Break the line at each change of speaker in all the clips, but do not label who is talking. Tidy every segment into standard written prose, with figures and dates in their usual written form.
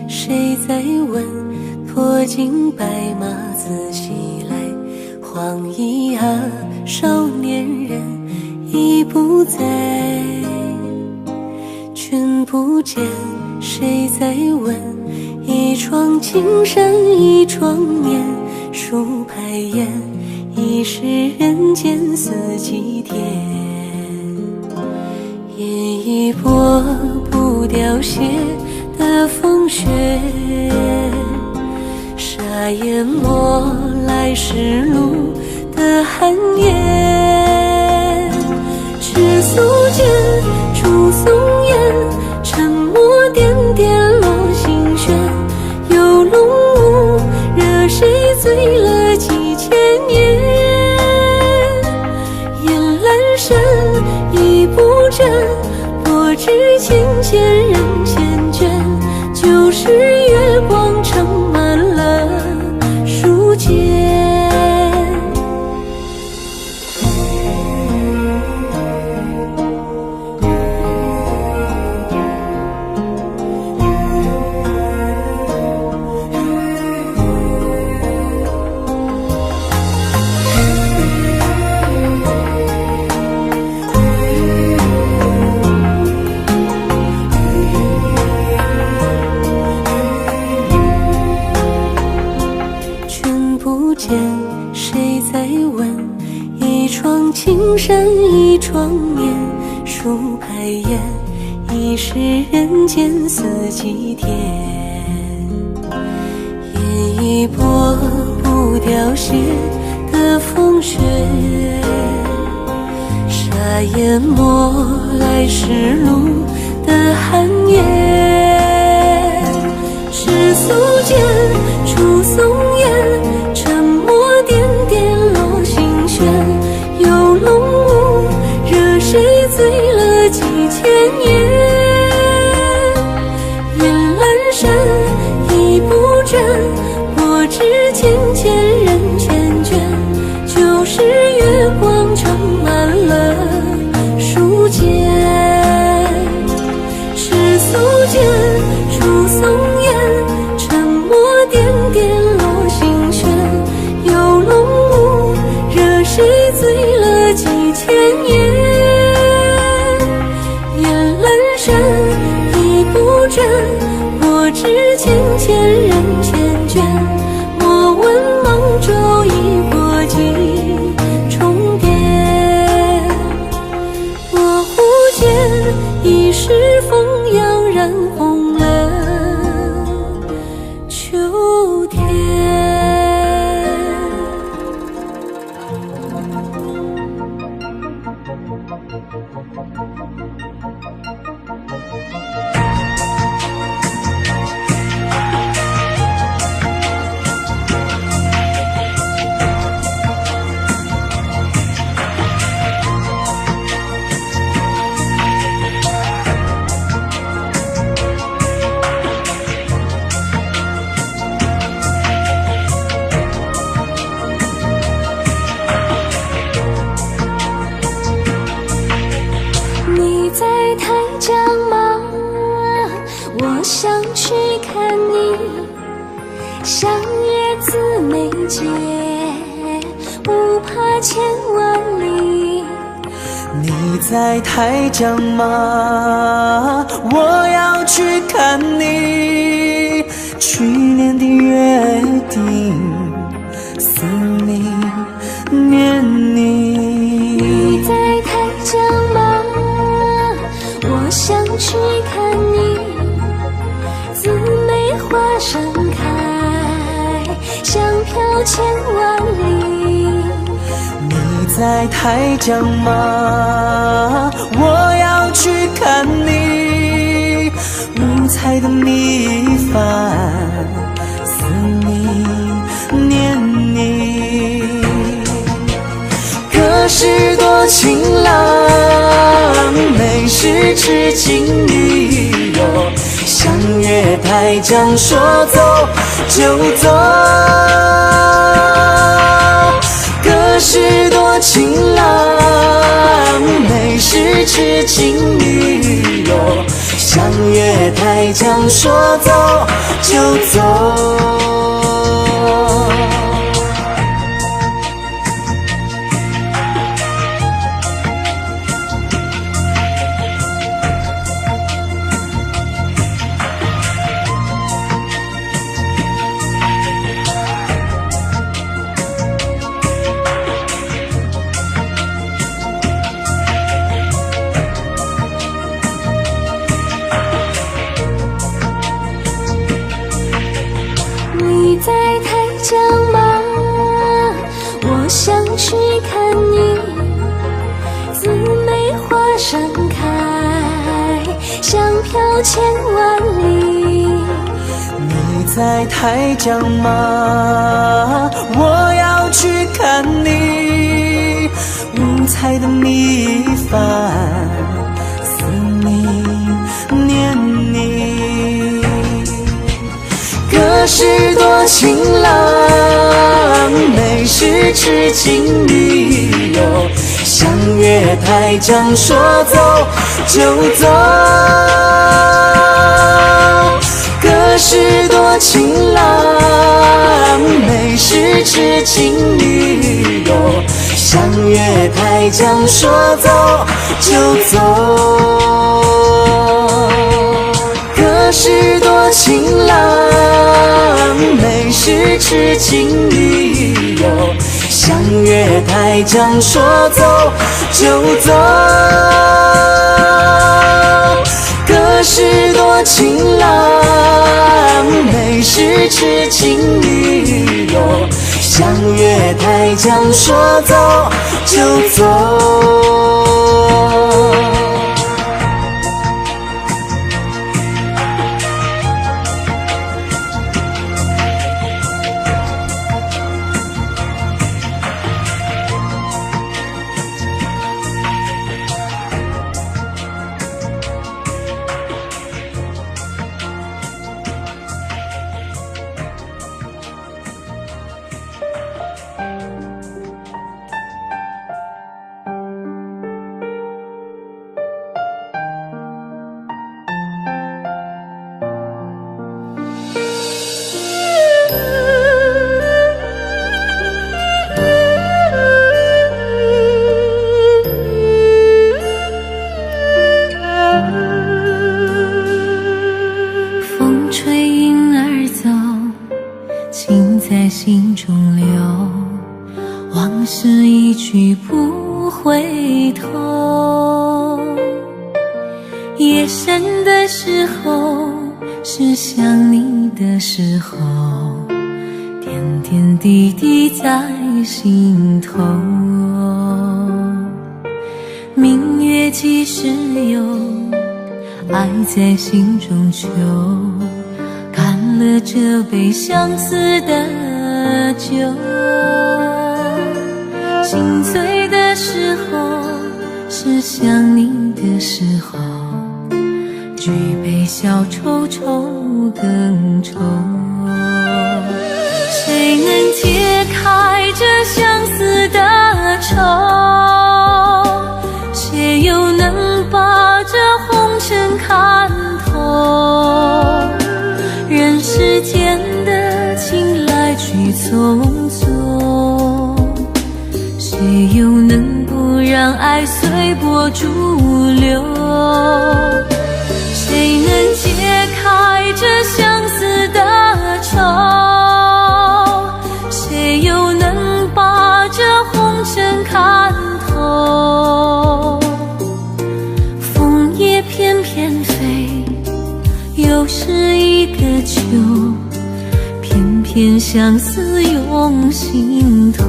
谁在问？脱尽白马自西来，黄衣啊，少年人已不在。君不见，谁在问？一窗青山一窗眠，数排烟，已是人间四季天。饮一波不凋谢的风雪，沙淹没来时路的寒夜。赤素剑，烛松烟，沉默点点落心弦。游龙舞，惹谁醉了几千年？雁阑珊，一步阵，薄纸浅浅人缱绻。旧时月光盛满了书间。谁在问？一窗青山一窗眠，数排烟，已是人间四季天。饮一波不凋谢的风雪，沙淹没来时路的寒夜。赤素剑，烛松烟，沉默点点落心弦。游龙舞，惹谁醉了几千年？雁阑珊，一步阵，薄纸浅浅人缱绻。旧时月光盛满了书间。赤素剑，烛松烟，沉默点点落心弦。游龙舞，惹谁醉了几千年？雁阑珊，一步阵，薄纸浅浅人缱绻。莫问芒洲已过几重叠，模糊间已是风扬染红了秋天。你在台江吗？我想去看你。相约姊妹街，不怕千万里。
你在台江吗？我要去看你。去年的约定，思你念你。
你在台江吗？我想去看你。姊妹花盛开，香飘千万里。
你在台江吗？我要去看你。五彩的米饭，思你念你。歌是多情郎，美是痴情女友。相约台江，说走就走。歌是多情郎，美是痴情女友。相约台江，说走就走。
你在台江吗？我想去看你，姊妹花盛开，香飘千万里。
你在台江吗？我要去看你，五彩的米饭，思念念你。歌是多情郎，美是痴情女友，相约台江，说走就走。歌是多情郎，美是痴情女友，相约台江，说走就走。歌是多情郎，美是痴情女友，相约台江，说走就走。歌是多情郎，美是痴情女友，相约台江，说走就走。
在心中留，往事一去不回头。夜深的时候，是想你的时候，点点滴滴在心头。明月几时有，爱在心中求。干了这杯相思的酒，心醉的时候，是想你的时候，举杯消愁愁更愁。谁能解开这相思的愁？谁又能把这红尘看透？人世间的情来去匆匆，谁又能不让爱随波逐流？谁能解开这相思的愁？谁又能把这红尘看透？枫叶翩翩飞，又是一个秋，偏偏相思涌心头。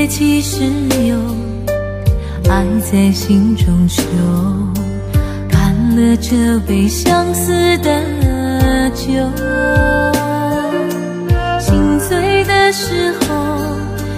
几时有，爱在心中求。干了这杯相思的酒，心醉的时候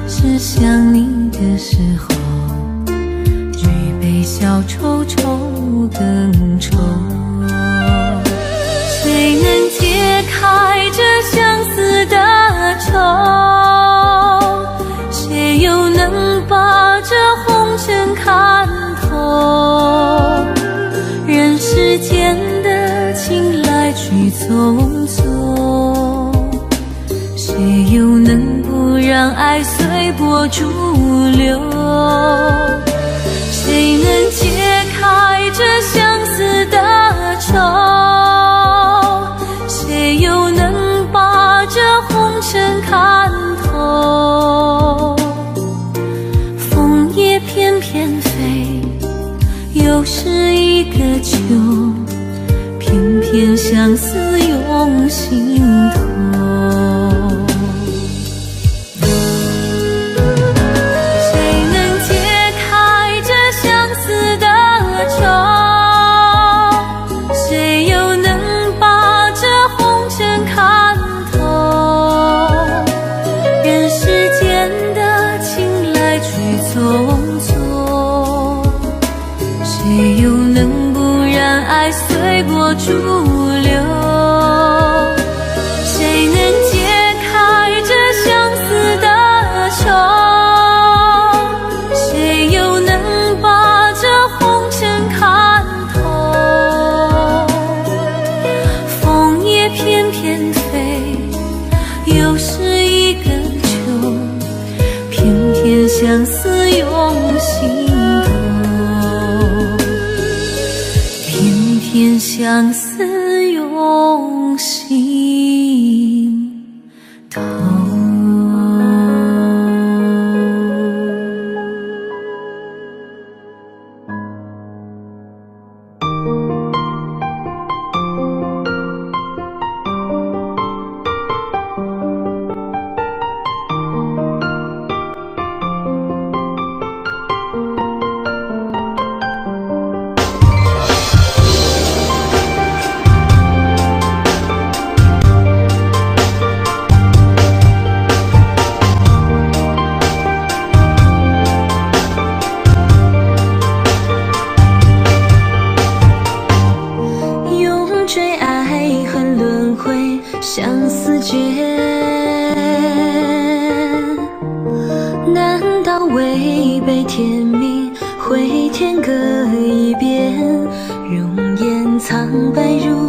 是想你的时候，举杯消愁愁更愁。谁能解开这相思的愁？谁又能把这红尘看透？人世间的情来去匆匆，谁又能不让爱随波逐流？谁能解开这相思的愁？谁又能把这红尘看透？风也翩翩飞，又是一个秋，偏偏相思涌心头。谁能解开这相思的愁？谁又能把这红尘看透？人世间的情来去匆匆，谁又能不让爱随波逐流？谁能解开这相思的愁？谁又能把这红尘看透？风也翩翩飞，又是一个秋，偏偏相思涌心头，偏偏相思涌心头。
相思诀，难道违背天命，回天各一边，容颜苍白如